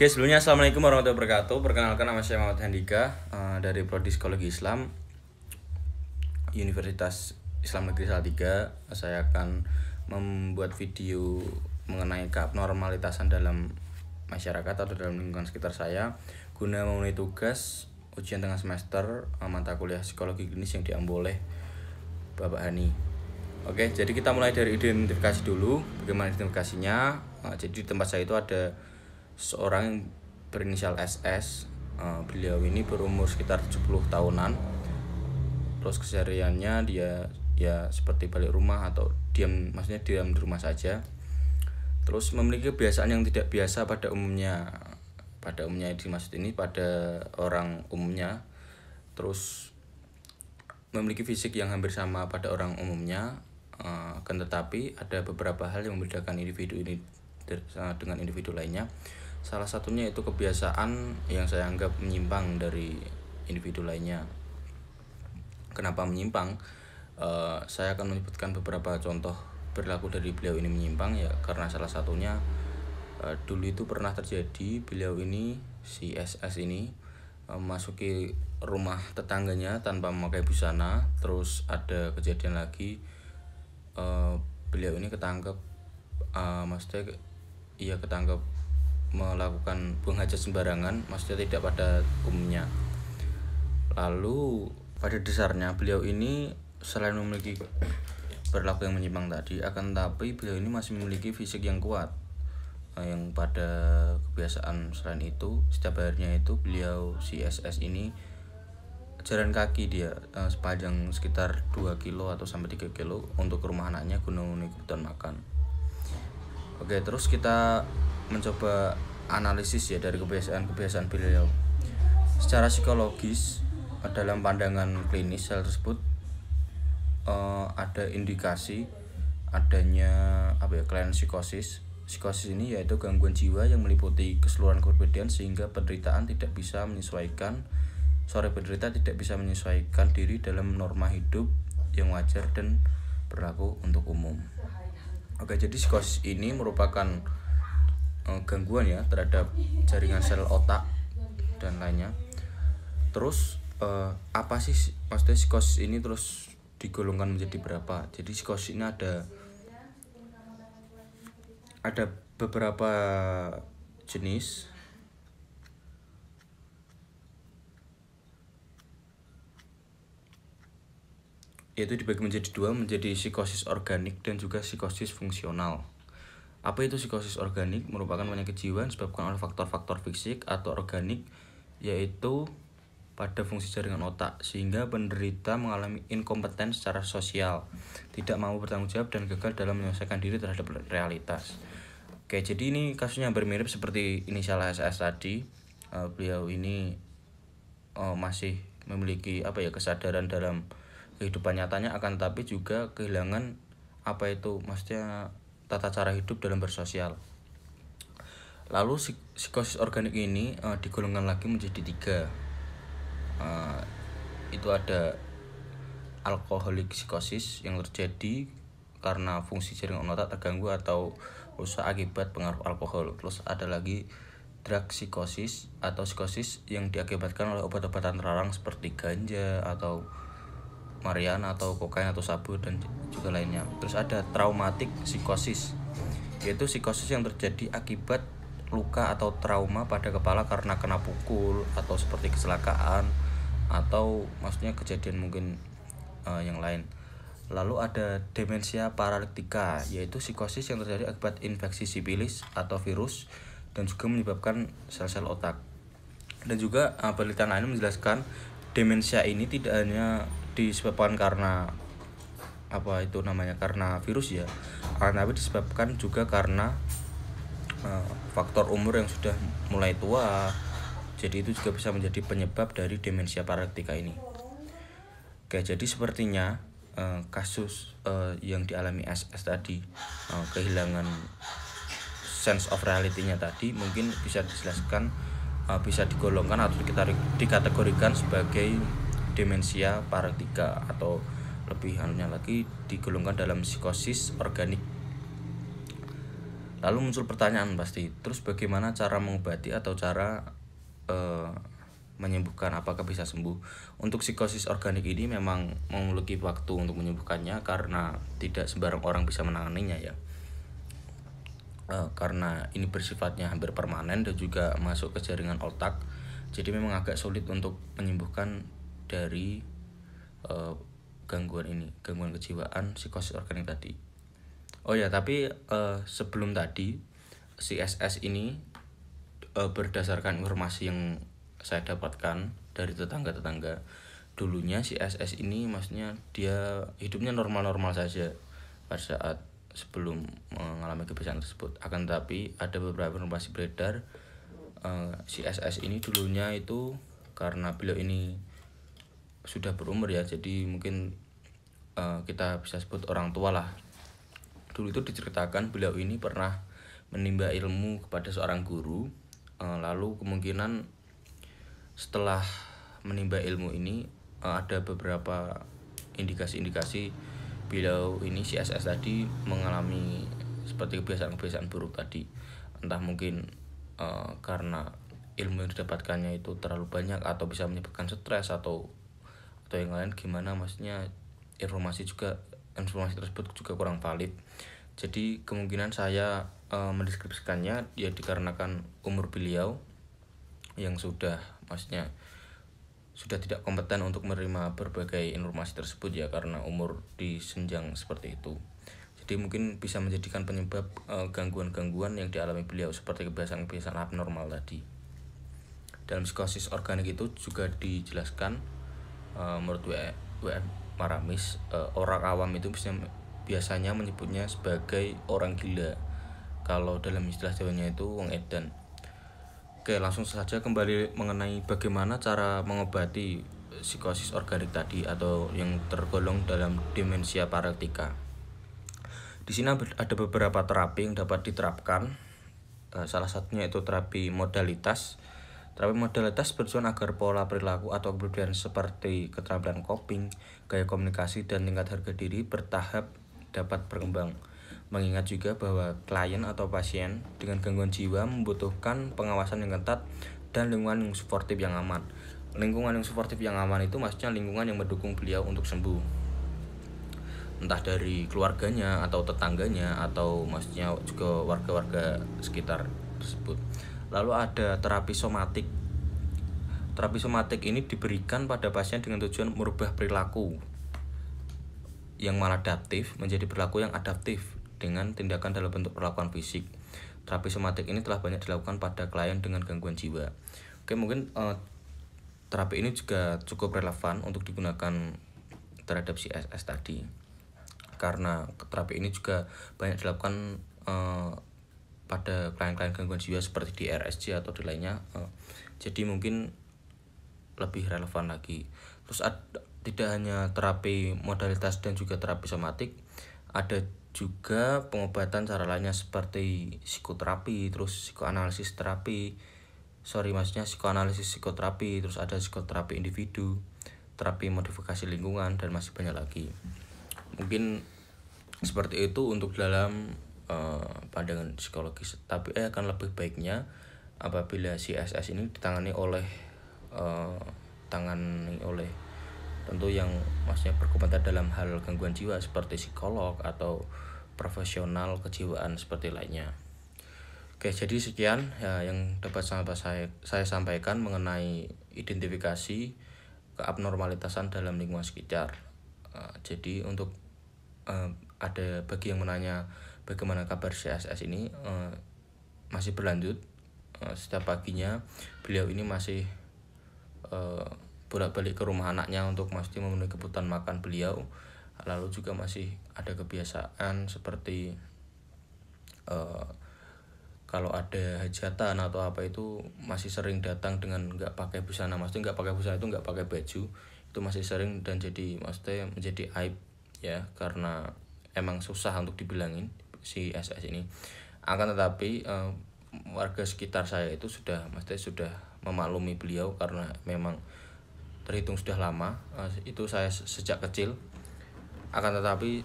Oke, sebelumnya assalamualaikum warahmatullahi wabarakatuh. Perkenalkan, nama saya Muhammad Handika dari Prodi Psikologi Islam Universitas Islam Negeri Salatiga. Saya akan membuat video mengenai keabnormalitasan dalam masyarakat atau dalam lingkungan sekitar saya guna memenuhi tugas ujian tengah semester mata kuliah psikologi klinis yang diambil oleh Bapak Hani. Oke, jadi kita mulai dari identifikasi dulu. Bagaimana identifikasinya? Jadi di tempat saya itu ada seorang yang berinisial SS. Beliau ini berumur sekitar 70 tahunan. Terus kesehariannya dia ya seperti balik rumah atau maksudnya diam di rumah saja. Terus memiliki kebiasaan yang tidak biasa pada umumnya. Pada umumnya dimaksud ini pada orang umumnya. Terus memiliki fisik yang hampir sama pada orang umumnya. Akan tetapi ada beberapa hal yang membedakan individu ini dengan individu lainnya. Salah satunya itu kebiasaan yang saya anggap menyimpang dari individu lainnya. Kenapa menyimpang? Saya akan menyebutkan beberapa contoh perilaku dari beliau ini menyimpang ya, karena salah satunya dulu itu pernah terjadi beliau ini, si SS ini, memasuki rumah tetangganya tanpa memakai busana. Terus ada kejadian lagi, beliau ini ketangkep, maksudnya ia ketangkep melakukan buang hajat sembarangan, maksudnya tidak pada umumnya. Lalu pada dasarnya beliau ini selain memiliki perilaku yang menyimpang tadi, akan tetapi beliau ini masih memiliki fisik yang kuat, yang pada kebiasaan selain itu setiap harinya itu beliau si SS ini jalan kaki dia sepanjang sekitar 2 kilo atau sampai 3 kilo untuk ke rumah anaknya guna memenuhi kebutuhan makan. Oke, terus kita mencoba analisis ya dari kebiasaan beliau. Secara psikologis, dalam pandangan klinis hal tersebut ada indikasi adanya kelainan psikosis. Psikosis ini yaitu gangguan jiwa yang meliputi keseluruhan kepribadian sehingga penderita tidak bisa menyesuaikan diri dalam norma hidup yang wajar dan berlaku untuk umum. Oke, jadi psikosis ini merupakan gangguan ya terhadap jaringan sel otak dan lainnya. Terus apa sih maksudnya psikosis ini terus digolongkan menjadi berapa? Jadi psikosis ini ada beberapa jenis. Yaitu dibagi menjadi dua, menjadi psikosis organik dan juga psikosis fungsional. Apa itu psikosis organik? Merupakan penyakit jiwa disebabkan oleh faktor-faktor fisik, atau organik yaitu pada fungsi jaringan otak, sehingga penderita mengalami inkompeten secara sosial, tidak mampu bertanggung jawab dan gagal dalam menyelesaikan diri terhadap realitas. Oke, jadi ini kasusnya hampir mirip seperti inisial SS tadi. Beliau ini masih memiliki kesadaran dalam kehidupan nyatanya, akan tapi juga kehilangan maksudnya tata cara hidup dalam bersosial. Lalu psikosis organik ini digolongkan lagi menjadi 3. Itu ada alkoholik psikosis yang terjadi karena fungsi jaringan otak terganggu atau rusak akibat pengaruh alkohol. Terus ada lagi drug psikosis atau psikosis yang diakibatkan oleh obat-obatan terlarang seperti ganja atau marijuana atau kokain atau sabu dan juga lainnya. Terus ada traumatik psikosis, yaitu psikosis yang terjadi akibat luka atau trauma pada kepala karena kena pukul atau seperti kecelakaan atau maksudnya kejadian mungkin yang lain. Lalu ada demensia paralitika, yaitu psikosis yang terjadi akibat infeksi sifilis atau virus dan juga menyebabkan sel-sel otak. Dan juga penelitian lain menjelaskan demensia ini tidak hanya disebabkan karena karena virus ya, tapi disebabkan juga karena faktor umur yang sudah mulai tua. Jadi itu juga bisa menjadi penyebab dari demensia paralitika ini. Oke, jadi sepertinya kasus yang dialami SS tadi, kehilangan sense of reality-nya tadi, mungkin bisa dijelaskan, bisa digolongkan atau kita dikategorikan sebagai demensia paralitika, atau lebih lagi digolongkan dalam psikosis organik. Lalu muncul pertanyaan pasti, terus bagaimana cara mengobati atau cara menyembuhkan, apakah bisa sembuh? Untuk psikosis organik ini memang memiliki waktu untuk menyembuhkannya karena tidak sembarang orang bisa menanganinya ya. Karena ini bersifatnya hampir permanen dan juga masuk ke jaringan otak, jadi memang agak sulit untuk menyembuhkan dari gangguan kejiwaan psikosis organik tadi. Oh ya, tapi sebelum tadi CSS ini berdasarkan informasi yang saya dapatkan dari tetangga-tetangga, dulunya CSS ini maksudnya dia hidupnya normal-normal saja pada saat sebelum mengalami kebiasaan tersebut. Akan tetapi ada beberapa informasi beredar, CSS ini dulunya itu karena beliau ini sudah berumur ya, jadi mungkin kita bisa sebut orang tua lah. Dulu itu diceritakan beliau ini pernah menimba ilmu kepada seorang guru, lalu kemungkinan setelah menimba ilmu ini ada beberapa indikasi-indikasi beliau ini CSS tadi mengalami seperti kebiasaan-kebiasaan buruk tadi. Entah mungkin karena ilmu yang didapatkannya itu terlalu banyak atau bisa menyebabkan stres atau yang lain gimana, maksudnya informasi tersebut juga kurang valid. Jadi kemungkinan saya mendeskripsikannya ya dikarenakan umur beliau yang sudah tidak kompeten untuk menerima berbagai informasi tersebut ya, karena umur di senjang seperti itu. Jadi mungkin bisa menjadikan penyebab gangguan-gangguan yang dialami beliau seperti kebiasaan-kebiasaan abnormal tadi. Dalam psikosis organik itu juga dijelaskan menurut W.M. Maramis, orang awam itu biasanya menyebutnya sebagai orang gila. Kalau dalam istilah Jawanya itu wong edan. Oke, langsung saja kembali mengenai bagaimana cara mengobati psikosis organik tadi atau yang tergolong dalam demensia paralektika. Di sini ada beberapa terapi yang dapat diterapkan. Salah satunya itu terapi modalitas. Terapi modalitas bertujuan agar pola perilaku atau kepribadian seperti keterampilan coping, gaya komunikasi, dan tingkat harga diri bertahap dapat berkembang. Mengingat juga bahwa klien atau pasien dengan gangguan jiwa membutuhkan pengawasan yang ketat dan lingkungan yang suportif yang aman. Lingkungan yang suportif yang aman itu maksudnya lingkungan yang mendukung beliau untuk sembuh, entah dari keluarganya atau tetangganya atau maksudnya juga warga-warga sekitar tersebut. Lalu ada terapi somatik. Terapi somatik ini diberikan pada pasien dengan tujuan merubah perilaku yang maladaptif menjadi perilaku yang adaptif dengan tindakan dalam bentuk perlakuan fisik. Terapi somatik ini telah banyak dilakukan pada klien dengan gangguan jiwa. Oke, mungkin terapi ini juga cukup relevan untuk digunakan terhadap CSS tadi, karena terapi ini juga banyak dilakukan pada klien-klien gangguan jiwa seperti di RSJ atau di lainnya. Jadi mungkin lebih relevan lagi. Terus tidak hanya terapi modalitas dan juga terapi somatik, ada juga pengobatan cara lainnya seperti psikoterapi, terus psikoanalisis terapi, psikoanalisis psikoterapi, terus ada psikoterapi individu, terapi modifikasi lingkungan, dan masih banyak lagi. Mungkin seperti itu untuk dalam pandangan psikologis. Tapi akan lebih baiknya apabila CSS ini ditangani oleh tentu yang maksudnya berkomentar dalam hal gangguan jiwa seperti psikolog atau profesional kejiwaan seperti lainnya. Oke, jadi sekian ya yang dapat saya sampaikan mengenai identifikasi keabnormalitasan dalam lingkungan sekitar. Jadi untuk ada bagi yang menanya bagaimana kabar CSS ini, masih berlanjut. Setiap paginya beliau ini masih bolak-balik ke rumah anaknya untuk memenuhi kebutuhan makan beliau. Lalu juga masih ada kebiasaan seperti kalau ada hajatan atau apa itu masih sering datang dengan nggak pakai busana. Maksudnya nggak pakai busana itu nggak pakai baju, itu masih sering, dan jadi maksudnya menjadi aib ya, karena emang susah untuk dibilangin si SS ini. Akan tetapi warga sekitar saya itu sudah memaklumi beliau karena memang terhitung sudah lama, itu saya sejak kecil. Akan tetapi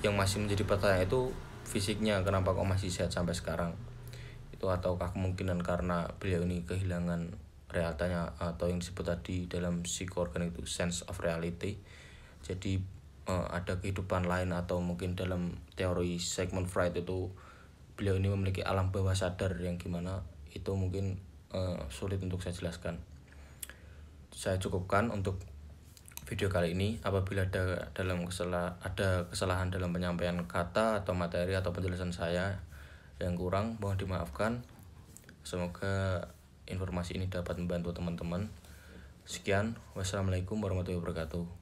yang masih menjadi pertanyaan itu fisiknya, kenapa kok masih sehat sampai sekarang itu, ataukah kemungkinan karena beliau ini kehilangan realitanya atau yang disebut tadi dalam psikoorganik itu sense of reality. Jadi ada kehidupan lain, atau mungkin dalam teori Sigmund Freud itu beliau ini memiliki alam bawah sadar yang gimana itu mungkin sulit untuk saya jelaskan. Saya cukupkan untuk video kali ini. Apabila ada kesalahan dalam penyampaian kata atau materi atau penjelasan saya yang kurang, mohon dimaafkan. Semoga informasi ini dapat membantu teman-teman. Sekian, wassalamualaikum warahmatullahi wabarakatuh.